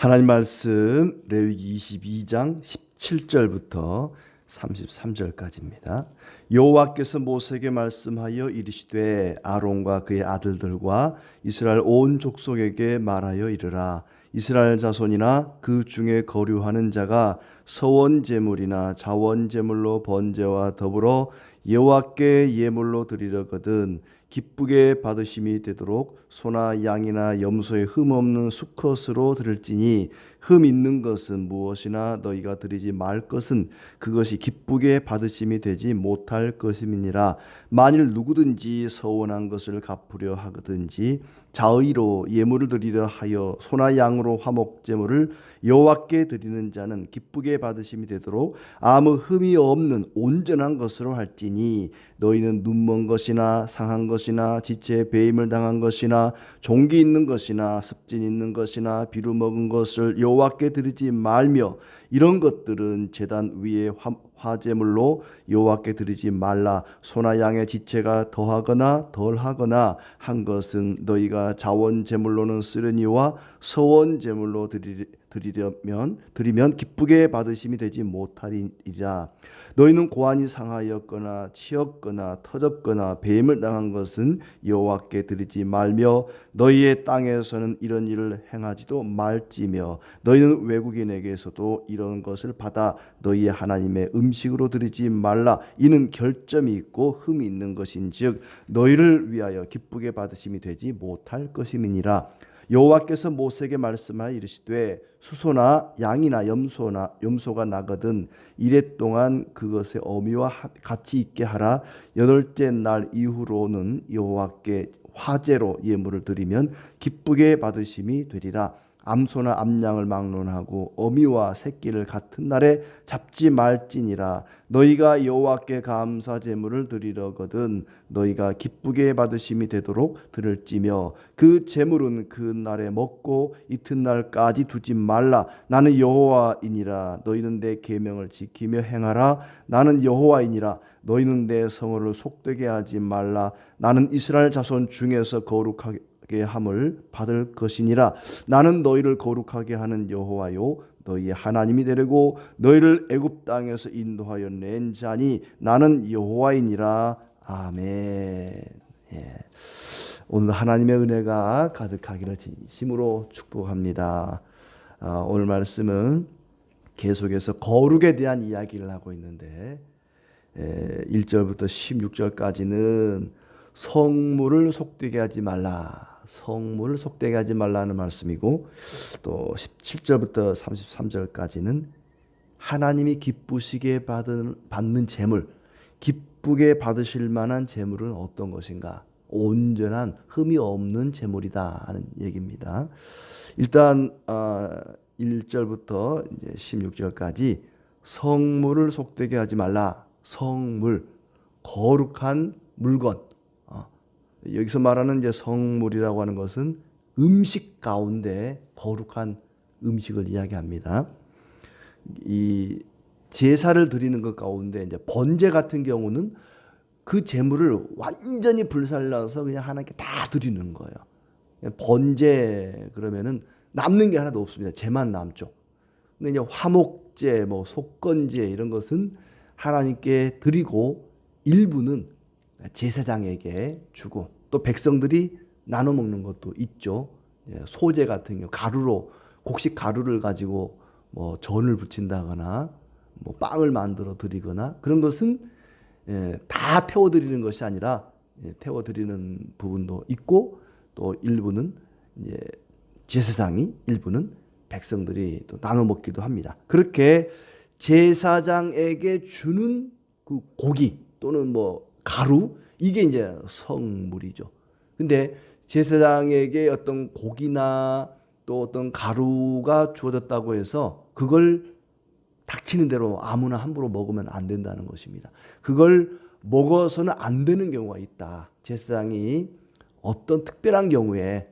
하나님 말씀 레위기 22장 17절부터 33절까지입니다. 여호와께서 모세에게 말씀하여 이르시되 아론과 그의 아들들과 이스라엘 온 족속에게 말하여 이르라. 이스라엘 자손이나 그 중에 거류하는 자가 서원 제물이나 자원 제물로 번제와 더불어 여호와께 예물로 드리려거든 기쁘게 받으심이 되도록 소나 양이나 염소의 흠 없는 수컷으로 드릴지니 흠 있는 것은 무엇이나 너희가 드리지 말 것은 그것이 기쁘게 받으심이 되지 못할 것임이니라. 만일 누구든지 서원한 것을 갚으려 하거든지 자의로 예물을 드리려 하여 소나 양으로 화목제물을 여호와께 드리는 자는 기쁘게 받으심이 되도록 아무 흠이 없는 온전한 것으로 할지니 너희는 눈먼 것이나 상한 것이나 지체에 배임을 당한 것이나 종기 있는 것이나 습진 있는 것이나 비루 먹은 것을 여호와께 드리지 말며 이런 것들은 제단 위에 화제물로 여호와께 드리지 말라. 소나 양의 지체가 더하거나 덜하거나 한 것은 너희가 자원 제물로는 쓰려니와 서원 제물로 드리면 기쁘게 받으심이 되지 못하리라. 너희는 고안이 상하였거나 치었거나 터졌거나 배임을 당한 것은 여호와께 드리지 말며 너희의 땅에서는 이런 일을 행하지도 말지며 너희는 외국인에게서도 이런 것을 받아 너희의 하나님의 음식으로 드리지 말라. 이는 결점이 있고 흠이 있는 것인즉 너희를 위하여 기쁘게 받으심이 되지 못할 것임이니라. 여호와께서 모세에게 말씀하여 이르시되 수소나 양이나 염소가 나거든 이레 동안 그것의 어미와 같이 있게 하라. 여덟째 날 이후로는 여호와께 화제로 예물을 드리면 기쁘게 받으심이 되리라. 암소나 암양을 막론하고 어미와 새끼를 같은 날에 잡지 말지니라. 너희가 여호와께 감사 제물을 드리려거든 너희가 기쁘게 받으심이 되도록 드릴지며 그 제물은 그 날에 먹고 이튿날까지 두지 말라. 나는 여호와이니라. 너희는 내 계명을 지키며 행하라. 나는 여호와이니라. 너희는 내 성호를 속되게 하지 말라. 나는 이스라엘 자손 중에서 거룩하게 함을 받을 것이니라. 나는 너희를 거룩하게 하는 여호와요 너희의 하나님이 되려고 너희를 애굽 땅에서 인도하여 낸 자니 나는 여호와이니라. 아멘. 예. 오늘 하나님의 은혜가 가득하기를 진심으로 축복합니다. 오늘 말씀은 계속해서 거룩에 대한 이야기를 하고 있는데 1절부터 16절까지는 성물을 속되게 하지 말라. 성물을 속되게 하지 말라는 말씀이고 또 17절부터 33절까지는 하나님이 기쁘시게 받는 제물, 기쁘게 받으실 만한 제물은 어떤 것인가? 온전한 흠이 없는 제물이다 하는 얘기입니다. 일단 1절부터 이제 16절까지 성물을 속되게 하지 말라. 성물, 거룩한 물건. 여기서 말하는 이제 성물이라고 하는 것은 음식 가운데 거룩한 음식을 이야기합니다. 이 제사를 드리는 것 가운데 이제 번제 같은 경우는 그 제물을 완전히 불살라서 그냥 하나님께 다 드리는 거예요. 번제 그러면은 남는 게 하나도 없습니다. 제만 남죠. 근데 이제 화목제, 뭐 속건제 이런 것은 하나님께 드리고 일부는 제사장에게 주고 또 백성들이 나눠 먹는 것도 있죠. 소제 같은 경우 가루로 곡식 가루를 가지고 뭐 전을 부친다거나 뭐 빵을 만들어 드리거나 그런 것은 다 태워 드리는 것이 아니라 태워 드리는 부분도 있고 또 일부는 이제 제사장이 일부는 백성들이 또 나눠 먹기도 합니다. 그렇게 제사장에게 주는 그 고기 또는 뭐 가루 이게 이제 성물이죠. 근데 제사장에게 어떤 고기나 또 어떤 가루가 주어졌다고 해서 그걸 닥치는 대로 아무나 함부로 먹으면 안 된다는 것입니다. 그걸 먹어서는 안 되는 경우가 있다. 제사장이 어떤 특별한 경우에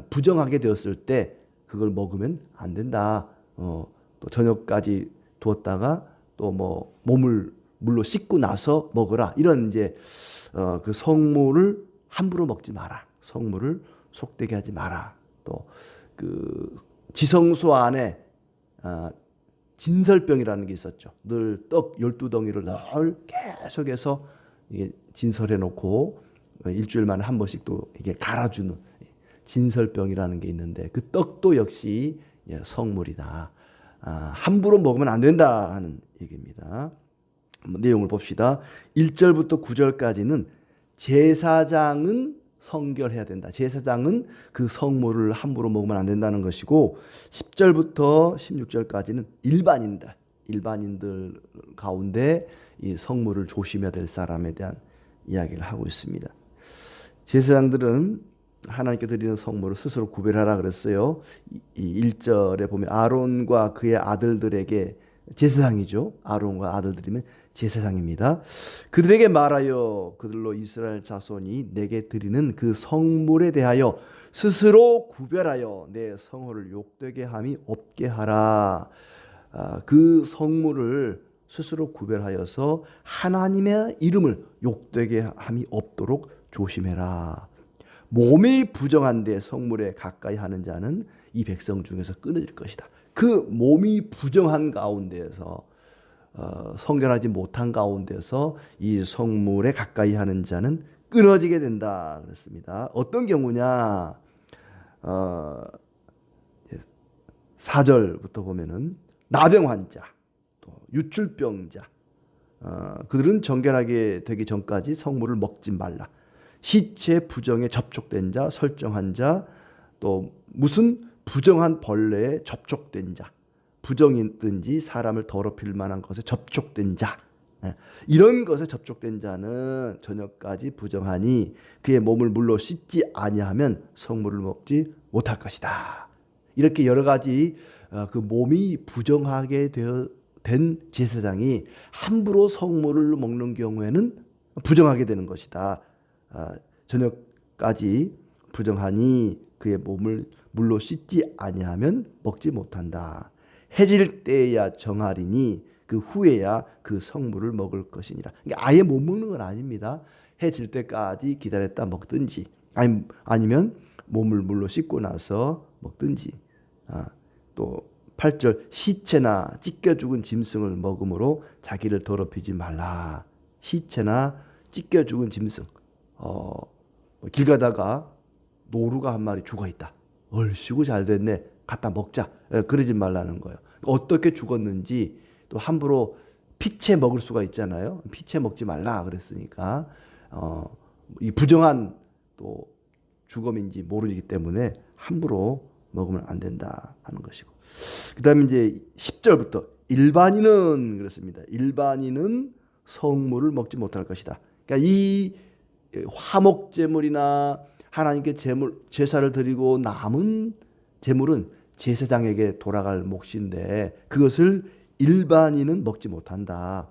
부정하게 되었을 때 그걸 먹으면 안 된다. 또 저녁까지 두었다가 또 뭐 몸을 물로 씻고 나서 먹어라. 이런 이제 그 성물을 함부로 먹지 마라. 성물을 속되게 하지 마라. 또 그 지성소 안에 진설병이라는 게 있었죠. 늘 떡 12덩이를 늘 계속해서 이게 진설해 놓고 일주일 만에 한 번씩 또 이게 갈아주는 진설병이라는 게 있는데, 그 떡도 역시 성물이다. 함부로 먹으면 안 된다 하는 얘기입니다. 내용을 봅시다. 1절부터 9절까지는 제사장은 성결해야 된다. 제사장은 그 성물을 함부로 먹으면 안 된다는 것이고, 10절부터 16절까지는 일반인들 가운데 이 성물을 조심해야 될 사람에 대한 이야기를 하고 있습니다. 제사장들은 하나님께 드리는 성물을 스스로 구별하라 그랬어요. 이 1절에 보면 아론과 그의 아들들에게, 제사장이죠. 아론과 아들들이면 제사장입니다. 그들에게 말하여 그들로 이스라엘 자손이 내게 드리는 그 성물에 대하여 스스로 구별하여 내 성호를 욕되게 함이 없게 하라. 그 성물을 스스로 구별하여서 하나님의 이름을 욕되게 함이 없도록 조심해라. 몸이 부정한데 성물에 가까이 하는 자는 이 백성 중에서 끊어질 것이다. 그 몸이 부정한 가운데에서 성결하지 못한 가운데서 이 성물에 가까이 하는 자는 끊어지게 된다 그랬습니다. 어떤 경우냐? 4절부터 보면은 나병 환자, 또 유출병자, 그들은 정결하게 되기 전까지 성물을 먹지 말라. 시체 부정에 접촉된 자, 설정한 자, 또 무슨 부정한 벌레에 접촉된 자, 부정이든지 사람을 더럽힐 만한 것에 접촉된 자, 이런 것에 접촉된 자는 저녁까지 부정하니 그의 몸을 물로 씻지 아니하면 성물을 먹지 못할 것이다. 이렇게 여러 가지 그 몸이 부정하게 된 제사장이 함부로 성물을 먹는 경우에는 부정하게 되는 것이다. 저녁까지 부정하니 그의 몸을 물로 씻지 아니하면 먹지 못한다. 해질 때야 정하리니 그 후에야 그 성물을 먹을 것이니라. 그러니까 아예 못 먹는 건 아닙니다. 해질 때까지 기다렸다 먹든지, 아니면 몸을 물로 씻고 나서 먹든지. 또 8절 시체나 찢겨 죽은 짐승을 먹음으로 자기를 더럽히지 말라. 시체나 찢겨 죽은 짐승, 길 가다가 노루가 한 마리 죽어 있다. 얼씨구 잘 됐네. 갖다 먹자. 그러지 말라는 거예요. 어떻게 죽었는지, 또 함부로 피채 먹을 수가 있잖아요. 피채 먹지 말라 그랬으니까 이 부정한 또 죽음인지 모르기 때문에 함부로 먹으면 안 된다 하는 것이고, 그 다음에 이제 10절부터 일반인은 그렇습니다. 일반인은 성물을 먹지 못할 것이다. 그러니까 이 화목제물이나 하나님께 제사를 드리고 남은 제물은 제사장에게 돌아갈 몫인데 그것을 일반인은 먹지 못한다.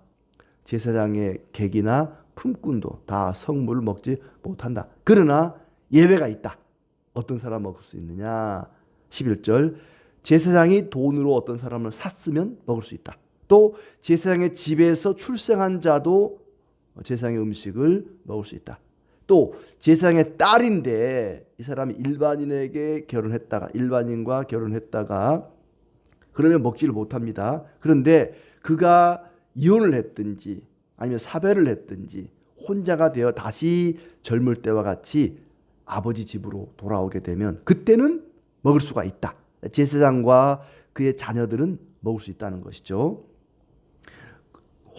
제사장의 객이나 품꾼도 다 성물을 먹지 못한다. 그러나 예외가 있다. 어떤 사람 먹을 수 있느냐? 11절 제사장이 돈으로 어떤 사람을 샀으면 먹을 수 있다. 또 제사장의 집에서 출생한 자도 제사장의 음식을 먹을 수 있다. 또 제사장의 딸인데 이 사람이 일반인과 결혼했다가 그러면 먹지를 못합니다. 그런데 그가 이혼을 했든지 아니면 사별을 했든지 혼자가 되어 다시 젊을 때와 같이 아버지 집으로 돌아오게 되면 그때는 먹을 수가 있다. 제사장과 그의 자녀들은 먹을 수 있다는 것이죠.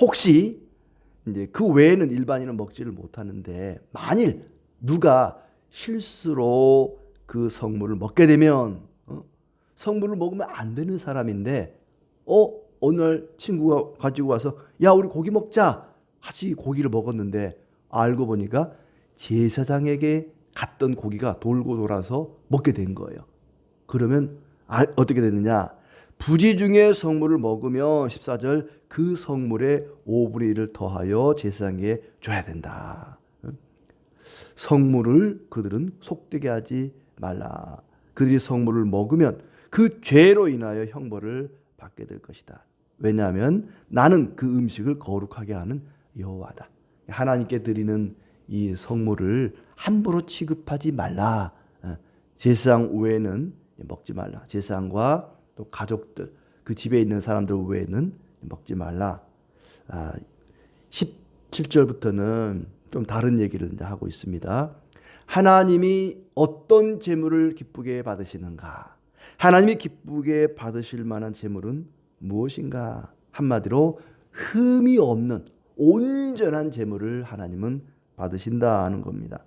혹시 이제 그 외에는 일반인은 먹지를 못하는데, 만일 누가 실수로 그 성물을 먹게 되면, 성물을 먹으면 안 되는 사람인데 어느 날 친구가 가지고 와서 야 우리 고기 먹자, 같이 고기를 먹었는데 알고 보니까 제사장에게 갔던 고기가 돌고 돌아서 먹게 된 거예요. 그러면 어떻게 되느냐? 부지 중에 성물을 먹으면 14절 그 성물에 5분의 1을 더하여 제사장에게 줘야 된다. 성물을 그들은 속되게 하지 말라. 그들이 성물을 먹으면 그 죄로 인하여 형벌을 받게 될 것이다. 왜냐하면 나는 그 음식을 거룩하게 하는 여호와다. 하나님께 드리는 이 성물을 함부로 취급하지 말라. 제사장 외에는 먹지 말라. 제사장과 또 가족들, 그 집에 있는 사람들 외에는 먹지 말라. 17절부터는 좀 다른 얘기를 이제 하고 있습니다. 하나님이 어떤 제물을 기쁘게 받으시는가? 하나님이 기쁘게 받으실 만한 제물은 무엇인가? 한마디로 흠이 없는 온전한 제물을 하나님은 받으신다 하는 겁니다.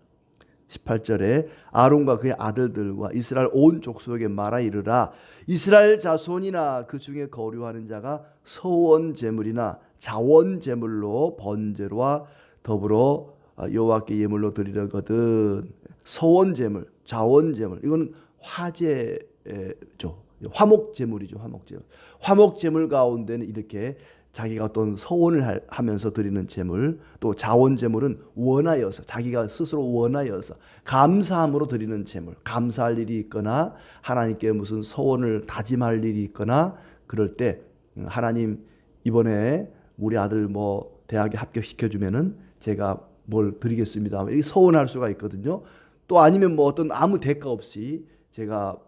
18절에 아론과 그의 아들들과 이스라엘 온 족속에게 말하 이르라. 이스라엘 자손이나 그 중에 거류하는 자가 서원 제물이나 자원 제물로 번제와 더불어 여호와께 예물로 드리려거든. 서원 제물, 자원 제물, 이건 화제죠. 화목 제물이죠. 화목 제물. 화목 제물 가운데는 이렇게 자기가 어떤 서원을 하면서 드리는 제물, 또 자원 제물은 원하여서, 자기가 스스로 원하여서 감사함으로 드리는 제물, 감사할 일이 있거나 하나님께 무슨 서원을 다짐할 일이 있거나 그럴 때 하나님 이번에 우리 아들 뭐 대학에 합격시켜 주면은 제가 뭘 드리겠습니다. 이렇게 서원할 수가 있거든요. 또 아니면 뭐 어떤 아무 대가 없이 제가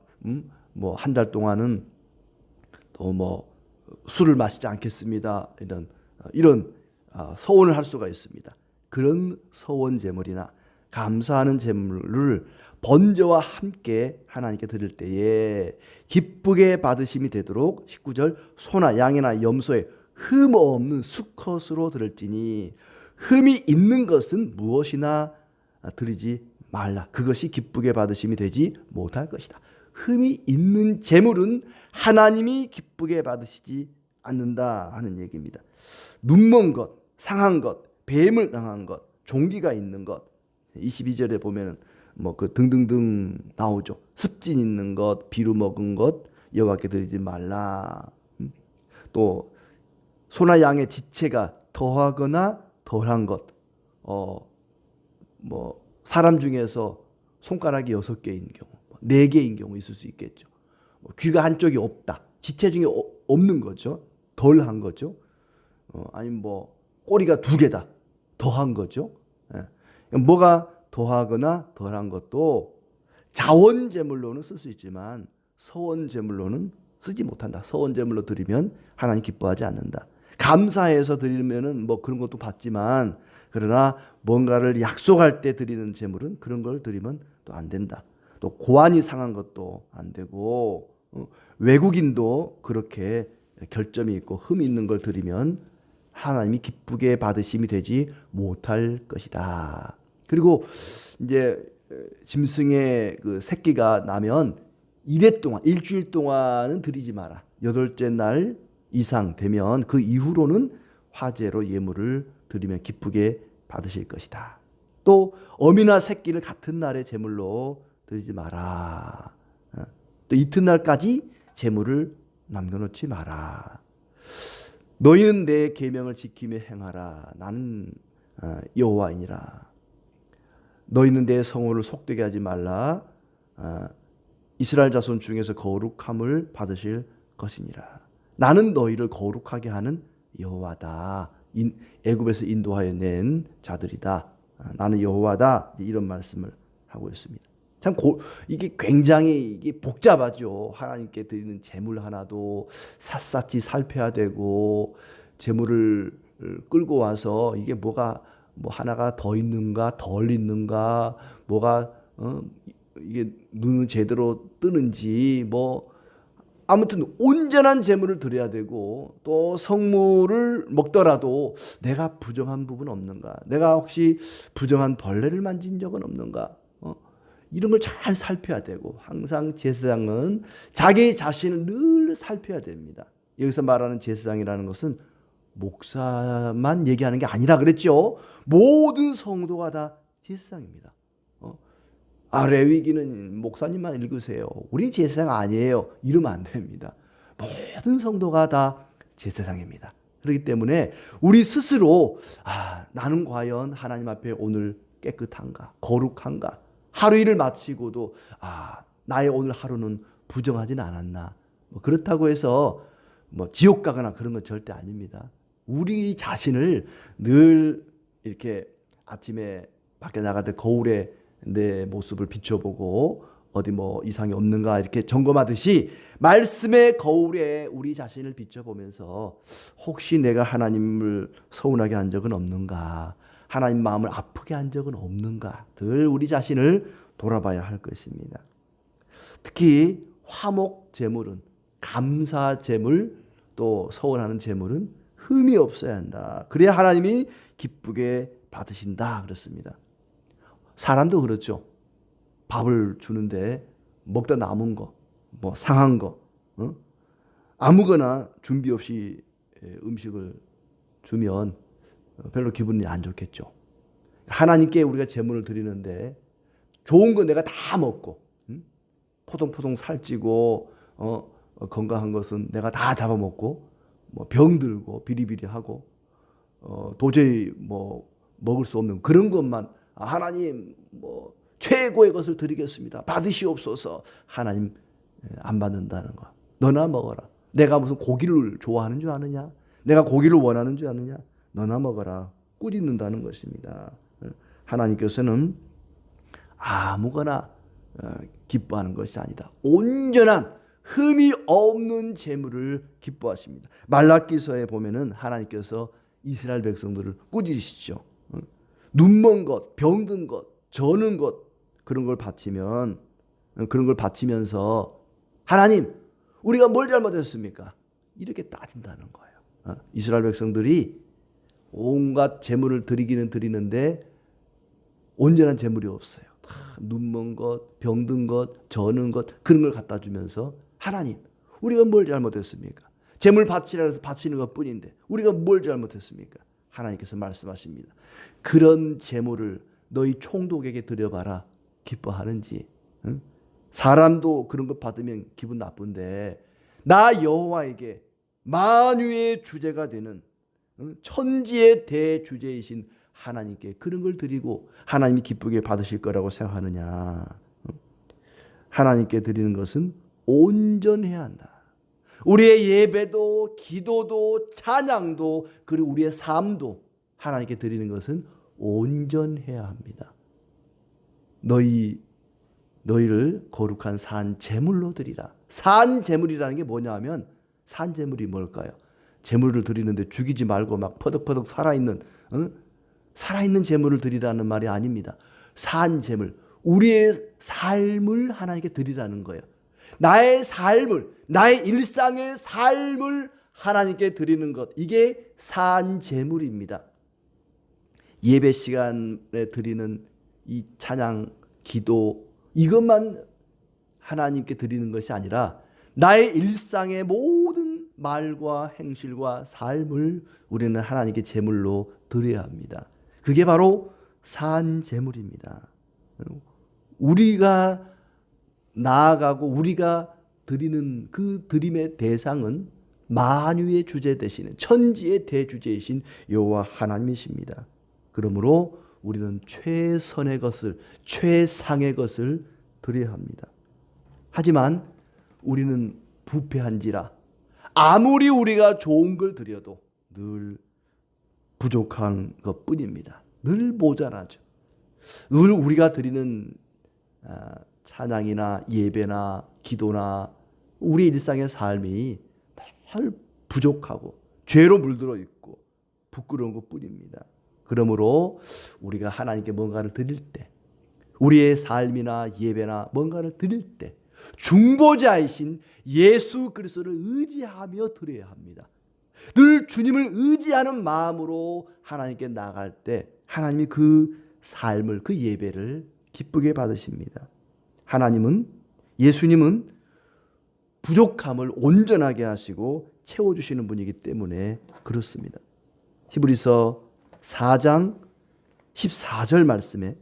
뭐 한 달 동안은 또 뭐 술을 마시지 않겠습니다. 이런 서원을 할 수가 있습니다. 그런 서원 제물이나 감사하는 제물을 번제와 함께 하나님께 드릴 때에 기쁘게 받으심이 되도록 19절 소나 양이나 염소에 흠 없는 수컷으로 드릴지니 흠이 있는 것은 무엇이나 드리지 말라. 그것이 기쁘게 받으심이 되지 못할 것이다. 흠이 있는 제물은 하나님이 기쁘게 받으시지 않는다 하는 얘기입니다. 눈먼 것, 상한 것, 뱀을 당한 것, 종기가 있는 것. 22절에 보면은 뭐 그 등등등 나오죠. 습진 있는 것, 비루 먹은 것 여호와께 드리지 말라. 또 소나 양의 지체가 더하거나 덜한 것. 뭐 사람 중에서 손가락이 6개인 경우, 4개인 경우 있을 수 있겠죠. 귀가 한쪽이 없다. 지체 중에 없는 거죠. 덜한 거죠. 아니면 뭐 꼬리가 2개다. 더한 거죠. 예. 뭐가 더하거나 덜한 것도 자원 제물로는 쓸 수 있지만 서원 제물로는 쓰지 못한다. 서원 제물로 드리면 하나님 기뻐하지 않는다. 감사해서 드리면은 뭐 그런 것도 받지만 그러나 뭔가를 약속할 때 드리는 제물은 그런 걸 드리면 또 안 된다. 또 고안이 상한 것도 안 되고 외국인도 그렇게 결점이 있고 흠이 있는 걸 드리면 하나님이 기쁘게 받으심이 되지 못할 것이다. 그리고 이제 짐승의 그 새끼가 나면 이래 동안 일주일 동안은 드리지 마라. 8째 날 이상 되면 그 이후로는 화제로 예물을 드리면 기쁘게 받으실 것이다. 또 어미나 새끼를 같은 날에 제물로 드리지 마라. 또 이튿날까지 제물을 남겨놓지 마라. 너희는 내 계명을 지키며 행하라. 나는 여호와이니라. 너희는 내 성호를 속되게 하지 말라. 이스라엘 자손 중에서 거룩함을 받으실 것이니라. 나는 너희를 거룩하게 하는 여호와다. 애굽에서 인도하여 낸 자들이다. 나는 여호와다. 이런 말씀을 하고 있습니다. 참 이게 굉장히 이게 복잡하죠. 하나님께 드리는 제물 하나도 샅샅이 살펴야 되고 제물을 끌고 와서 이게 뭐가 뭐 하나가 더 있는가 덜 있는가 뭐가 이게 눈은 제대로 뜨는지 뭐 아무튼 온전한 제물을 드려야 되고 또 성물을 먹더라도 내가 부정한 부분 없는가, 내가 혹시 부정한 벌레를 만진 적은 없는가, 이런 걸 잘 살펴야 되고 항상 제사장은 자기 자신을 늘 살펴야 됩니다. 여기서 말하는 제사장이라는 것은 목사만 얘기하는 게 아니라 그랬죠. 모든 성도가 다 제사장입니다. 레위기는 목사님만 읽으세요. 우리 제사장 아니에요. 이러면 안 됩니다. 모든 성도가 다 제사장입니다. 그렇기 때문에 우리 스스로 나는 과연 하나님 앞에 오늘 깨끗한가, 거룩한가, 하루 일을 마치고도 나의 오늘 하루는 부정하진 않았나. 뭐 그렇다고 해서 뭐 지옥 가거나 그런 건 절대 아닙니다. 우리 자신을 늘 이렇게 아침에 밖에 나갈 때 거울에 내 모습을 비춰보고 어디 뭐 이상이 없는가 이렇게 점검하듯이 말씀의 거울에 우리 자신을 비춰보면서 혹시 내가 하나님을 서운하게 한 적은 없는가, 하나님 마음을 아프게 한 적은 없는가, 늘 우리 자신을 돌아봐야 할 것입니다. 특히 화목 제물은, 감사 제물, 또 서운하는 제물은 흠이 없어야 한다. 그래야 하나님이 기쁘게 받으신다 그렇습니다. 사람도 그렇죠. 밥을 주는데 먹다 남은 거, 뭐 상한 거, 아무거나 준비 없이 음식을 주면 별로 기분이 안 좋겠죠. 하나님께 우리가 제물을 드리는데 좋은 거 내가 다 먹고 포동포동 살찌고 건강한 것은 내가 다 잡아먹고 뭐 병들고 비리비리하고 도저히 뭐 먹을 수 없는 그런 것만 하나님 뭐 최고의 것을 드리겠습니다. 받으시옵소서. 하나님 안 받는다는 거. 너나 먹어라. 내가 무슨 고기를 좋아하는 줄 아느냐? 내가 고기를 원하는 줄 아느냐? 너나 먹어라. 꾸짖는다는 것입니다. 하나님께서는 아무거나 기뻐하는 것이 아니다. 온전한 흠이 없는 제물을 기뻐하십니다. 말라기서에 보면은 하나님께서 이스라엘 백성들을 꾸짖으시죠. 눈먼 것, 병든 것, 저는 것 그런 걸 바치면서 하나님 우리가 뭘 잘못했습니까? 이렇게 따진다는 거예요. 이스라엘 백성들이 온갖 제물을 드리기는 드리는데 온전한 제물이 없어요. 눈먼 것, 병든 것, 저는 것 그런 걸 갖다 주면서 하나님 우리가 뭘 잘못했습니까? 제물 바치라 해서 바치는 것뿐인데 우리가 뭘 잘못했습니까? 하나님께서 말씀하십니다. 그런 제물을 너희 총독에게 드려봐라. 기뻐하는지. 응? 사람도 그런 것 받으면 기분 나쁜데 나 여호와에게 만유의 주제가 되는 천지의 대주제이신 하나님께 그런 걸 드리고 하나님이 기쁘게 받으실 거라고 생각하느냐. 하나님께 드리는 것은 온전해야 한다. 우리의 예배도 기도도 찬양도 그리고 우리의 삶도 하나님께 드리는 것은 온전해야 합니다. 너희를 거룩한 산 제물로 드리라. 산 제물이라는 게 뭐냐 하면 산 제물이 뭘까요? 제물을 드리는데 죽이지 말고 막 퍼덕퍼덕 살아있는 제물을 드리라는 말이 아닙니다. 산 제물, 우리의 삶을 하나님께 드리라는 거예요. 나의 삶을, 나의 일상의 삶을 하나님께 드리는 것, 이게 산 제물입니다. 예배 시간에 드리는 이 찬양, 기도 이것만 하나님께 드리는 것이 아니라 나의 일상의 모든 말과 행실과 삶을 우리는 하나님께 제물로 드려야 합니다. 그게 바로 산 제물입니다. 우리가 나아가고 우리가 드리는 그 드림의 대상은 만유의 주제 되시는 천지의 대주제이신 여호와 하나님이십니다. 그러므로 우리는 최선의 것을, 최상의 것을 드려야 합니다. 하지만 우리는 부패한지라 아무리 우리가 좋은 걸 드려도 늘 부족한 것뿐입니다. 늘 모자라죠. 늘 우리가 드리는 찬양이나 예배나 기도나 우리 일상의 삶이 늘 부족하고 죄로 물들어 있고 부끄러운 것뿐입니다. 그러므로 우리가 하나님께 뭔가를 드릴 때, 우리의 삶이나 예배나 뭔가를 드릴 때 중보자이신 예수 그리스도를 의지하며 드려야 합니다. 늘 주님을 의지하는 마음으로 하나님께 나갈 때 하나님이 그 삶을, 그 예배를 기쁘게 받으십니다. 예수님은 부족함을 온전하게 하시고 채워주시는 분이기 때문에 그렇습니다. 히브리서 4장 14절 말씀에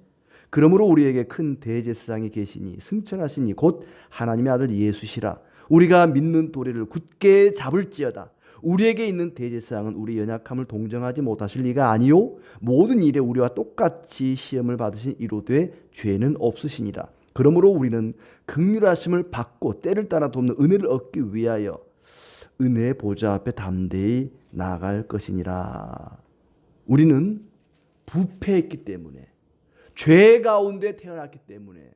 그러므로 우리에게 큰 대제사장이 계시니 승천하시니 곧 하나님의 아들 예수시라. 우리가 믿는 도리를 굳게 잡을지어다. 우리에게 있는 대제사장은 우리 연약함을 동정하지 못하실 리가 아니요 모든 일에 우리와 똑같이 시험을 받으신 이로되 죄는 없으시니라. 그러므로 우리는 긍휼하심을 받고 때를 따라 돕는 은혜를 얻기 위하여 은혜의 보좌 앞에 담대히 나아갈 것이니라. 우리는 부패했기 때문에, 죄 가운데 태어났기 때문에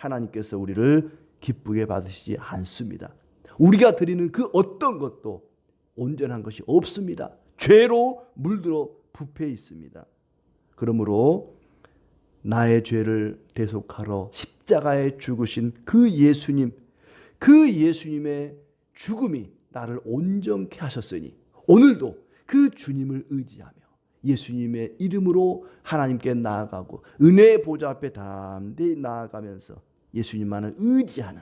하나님께서 우리를 기쁘게 받으시지 않습니다. 우리가 드리는 그 어떤 것도 온전한 것이 없습니다. 죄로 물들어 부패 있습니다. 그러므로 나의 죄를 대속하러 십자가에 죽으신 그 예수님의 죽음이 나를 온전케 하셨으니 오늘도 그 주님을 의지하며 예수님의 이름으로 하나님께 나아가고 은혜의 보좌 앞에 담대히 나아가면서 예수님만을 의지하는,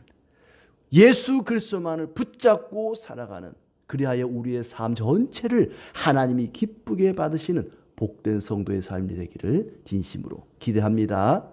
예수 그리스도만을 붙잡고 살아가는, 그리하여 우리의 삶 전체를 하나님이 기쁘게 받으시는 복된 성도의 삶이 되기를 진심으로 기대합니다.